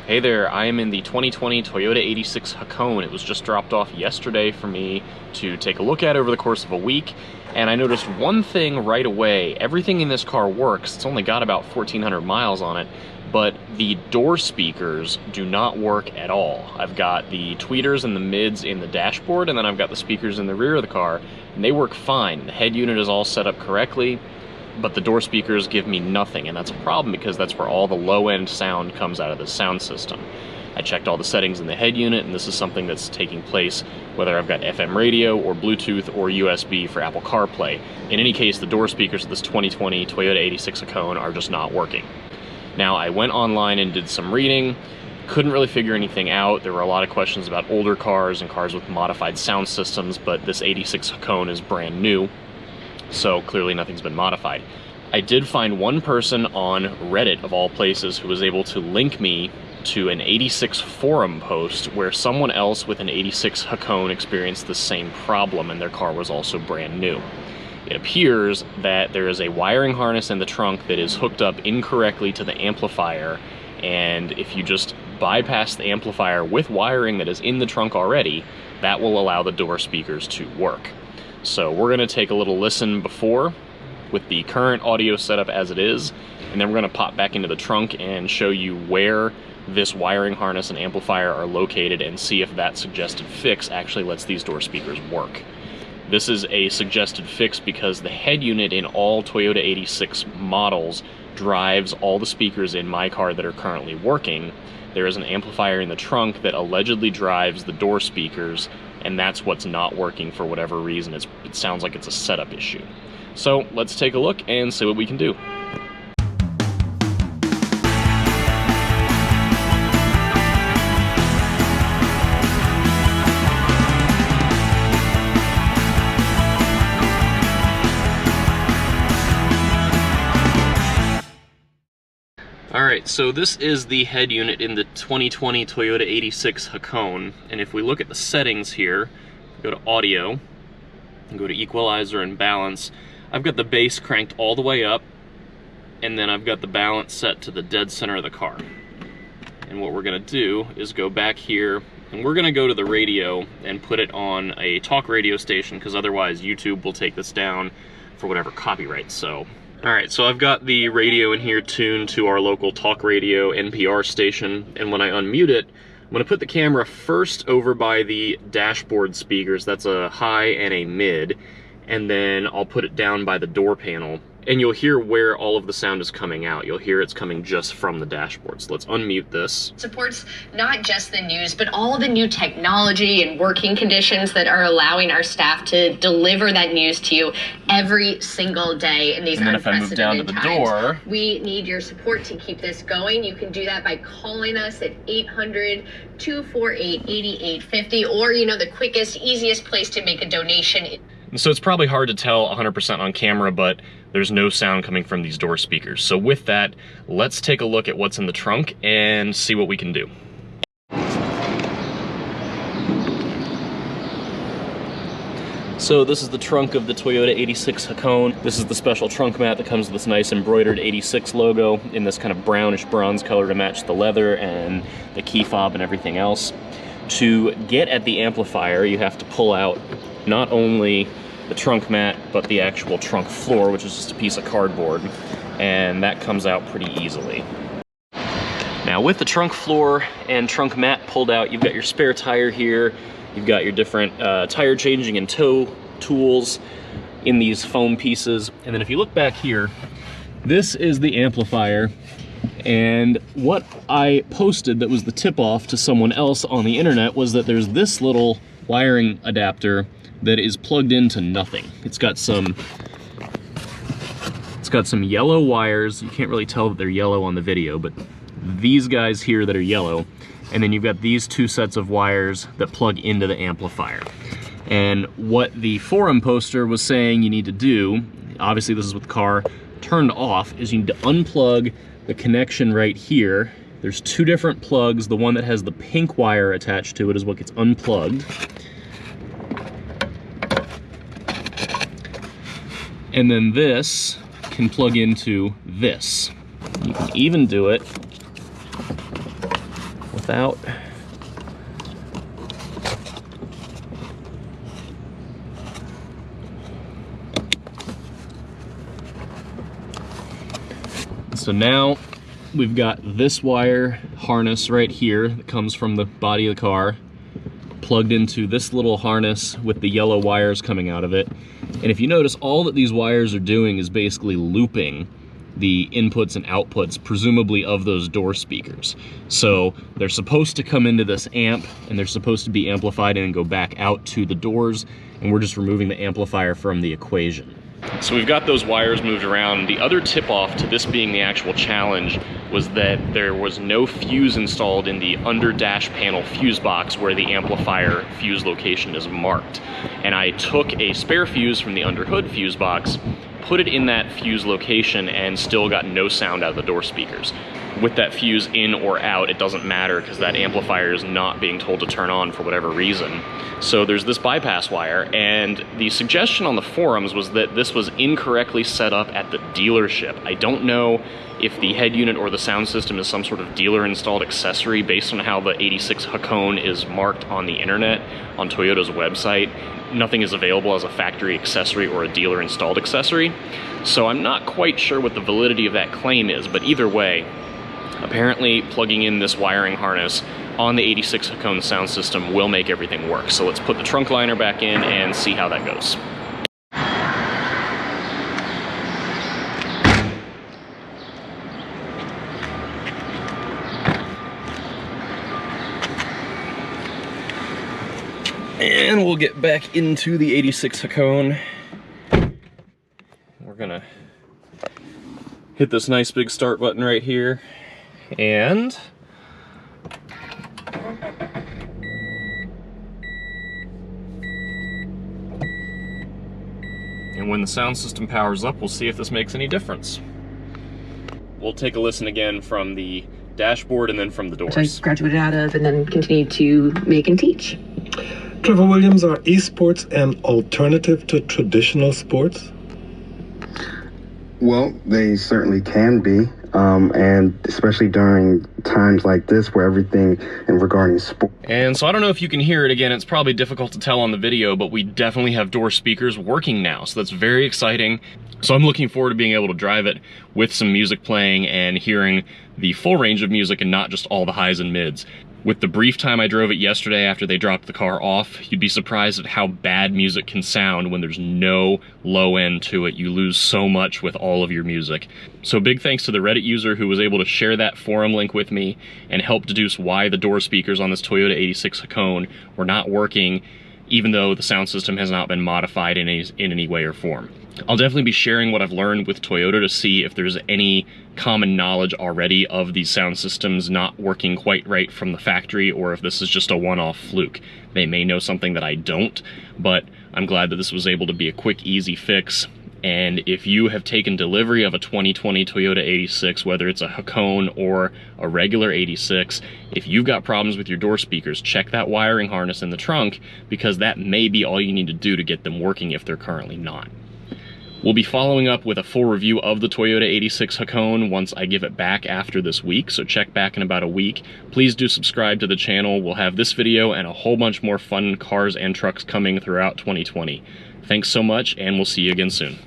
Hey there, I am in the 2020 Toyota 86 Hakone. It was just dropped off yesterday for me to take a look at over the course of a week, and I noticed one thing right away. Everything in this car works. It's only got about 1,400 miles on it, but the door speakers do not work at all. I've got the tweeters and the mids in the dashboard, and then I've got the speakers in the rear of the car, and they work fine. The head unit is all set up correctly, but the door speakers give me nothing, and that's a problem because that's where all the low-end sound comes out of the sound system. I checked all the settings in the head unit, and this is something that's taking place whether I've got FM radio or Bluetooth or USB for Apple CarPlay. In any case, the door speakers of this 2020 Toyota 86 Hakone are just not working. Now, I went online and did some reading, couldn't really figure anything out. There were a lot of questions about older cars and cars with modified sound systems, but this 86 Hakone is brand new, so clearly nothing's been modified. I did find one person on Reddit, of all places, who was able to link me to an 86 forum post where someone else with an 86 Hakone experienced the same problem and their car was also brand new. It appears that there is a wiring harness in the trunk that is hooked up incorrectly to the amplifier, and if you just bypass the amplifier with wiring that is in the trunk already, that will allow the door speakers to work. So we're going to take a little listen before with the current audio setup as it is, and then we're going to pop back into the trunk and show you where this wiring harness and amplifier are located and see if that suggested fix actually lets these door speakers work. This is a suggested fix because the head unit in all Toyota 86 models drives all the speakers in my car that are currently working. There is an amplifier in the trunk that allegedly drives the door speakers, and that's what's not working for whatever reason. It sounds like it's a setup issue. So let's take a look and see what we can do. Alright, so this is the head unit in the 2020 Toyota 86 Hakone, and if we look at the settings here, go to audio, and go to equalizer and balance, I've got the bass cranked all the way up, and then I've got the balance set to the dead center of the car. And what we're going to do is go back here, and we're going to go to the radio and put it on a talk radio station, because otherwise YouTube will take this down for whatever copyright. So, alright, so I've got the radio in here tuned to our local talk radio NPR station, and when I unmute it, I'm going to put the camera first over by the dashboard speakers. That's a high and a mid, and then I'll put it down by the door panel, and you'll hear where all of the sound is coming out. You'll hear it's coming just from the dashboard. So let's unmute this. Supports not just the news, but all the new technology and working conditions that are allowing our staff to deliver that news to you every single day in these unprecedented times. And then if I move down to the door, we need your support to keep this going. You can do that by calling us at 800-248-8850, or, the quickest, easiest place to make a donation. So it's probably hard to tell 100% on camera, but there's no sound coming from these door speakers. So with that, let's take a look at what's in the trunk and see what we can do. So this is the trunk of the Toyota 86 Hakone. This is the special trunk mat that comes with this nice embroidered 86 logo in this kind of brownish bronze color to match the leather and the key fob and everything else. To get at the amplifier, you have to pull out not only the trunk mat, but the actual trunk floor, which is just a piece of cardboard, and that comes out pretty easily. Now, with the trunk floor and trunk mat pulled out, you've got your spare tire here, you've got your different tire changing and tow tools in these foam pieces, and then if you look back here, this is the amplifier, and what I posted that was the tip-off to someone else on the internet was that there's this little wiring adapter that is plugged into nothing. It's got some yellow wires. You can't really tell that they're yellow on the video, but these guys here that are yellow, and then you've got these two sets of wires that plug into the amplifier. And what the forum poster was saying you need to do, obviously this is with the car turned off, is you need to unplug the connection right here. There's two different plugs. The one that has the pink wire attached to it is what gets unplugged. And then this can plug into this. You can even do it this out. So now we've got this wire harness right here that comes from the body of the car plugged into this little harness with the yellow wires coming out of it. And if you notice, all that these wires are doing is basically looping the inputs and outputs, presumably of those door speakers. So they're supposed to come into this amp and they're supposed to be amplified and go back out to the doors, and we're just removing the amplifier from the equation. So we've got those wires moved around. The other tip-off to this being the actual challenge was that there was no fuse installed in the under dash panel fuse box where the amplifier fuse location is marked. And I took a spare fuse from the under hood fuse box, put it in that fuse location, and still got no sound out of the door speakers. With that fuse in or out, it doesn't matter because that amplifier is not being told to turn on for whatever reason. So there's this bypass wire, and the suggestion on the forums was that this was incorrectly set up at the dealership. I don't know if the head unit or the sound system is some sort of dealer installed accessory based on how the 86 Hakone is marked on the internet on Toyota's website. Nothing is available as a factory accessory or a dealer installed accessory. So I'm not quite sure what the validity of that claim is, but either way, apparently plugging in this wiring harness on the 86 Hakone sound system will make everything work. So let's put the trunk liner back in and see how that goes. And we'll get back into the 86 Hakone. We're gonna hit this nice big start button right here, and when the sound system powers up, we'll see if this makes any difference. We'll take a listen again from the dashboard and then from the doors. Which I graduated out of and then continued to make and teach. Trevor Williams, are esports an alternative to traditional sports? Well, they certainly can be, and especially during times like this where everything regarding sport. And so I don't know if you can hear it again, it's probably difficult to tell on the video, but we definitely have door speakers working now, so that's very exciting. So I'm looking forward to being able to drive it with some music playing and hearing the full range of music and not just all the highs and mids. With the brief time I drove it yesterday after they dropped the car off, you'd be surprised at how bad music can sound when there's no low end to it. You lose so much with all of your music. So big thanks to the Reddit user who was able to share that forum link with me and help deduce why the door speakers on this Toyota 86 Hakone were not working, even though the sound system has not been modified in any way or form. I'll definitely be sharing what I've learned with Toyota to see if there's any common knowledge already of these sound systems not working quite right from the factory, or if this is just a one-off fluke. They may know something that I don't, but I'm glad that this was able to be a quick, easy fix. And if you have taken delivery of a 2020 Toyota 86, whether it's a Hakone or a regular 86, if you've got problems with your door speakers, check that wiring harness in the trunk, because that may be all you need to do to get them working if they're currently not. We'll be following up with a full review of the Toyota 86 Hakone once I give it back after this week, so check back in about a week. Please do subscribe to the channel. We'll have this video and a whole bunch more fun cars and trucks coming throughout 2020. Thanks so much, and we'll see you again soon.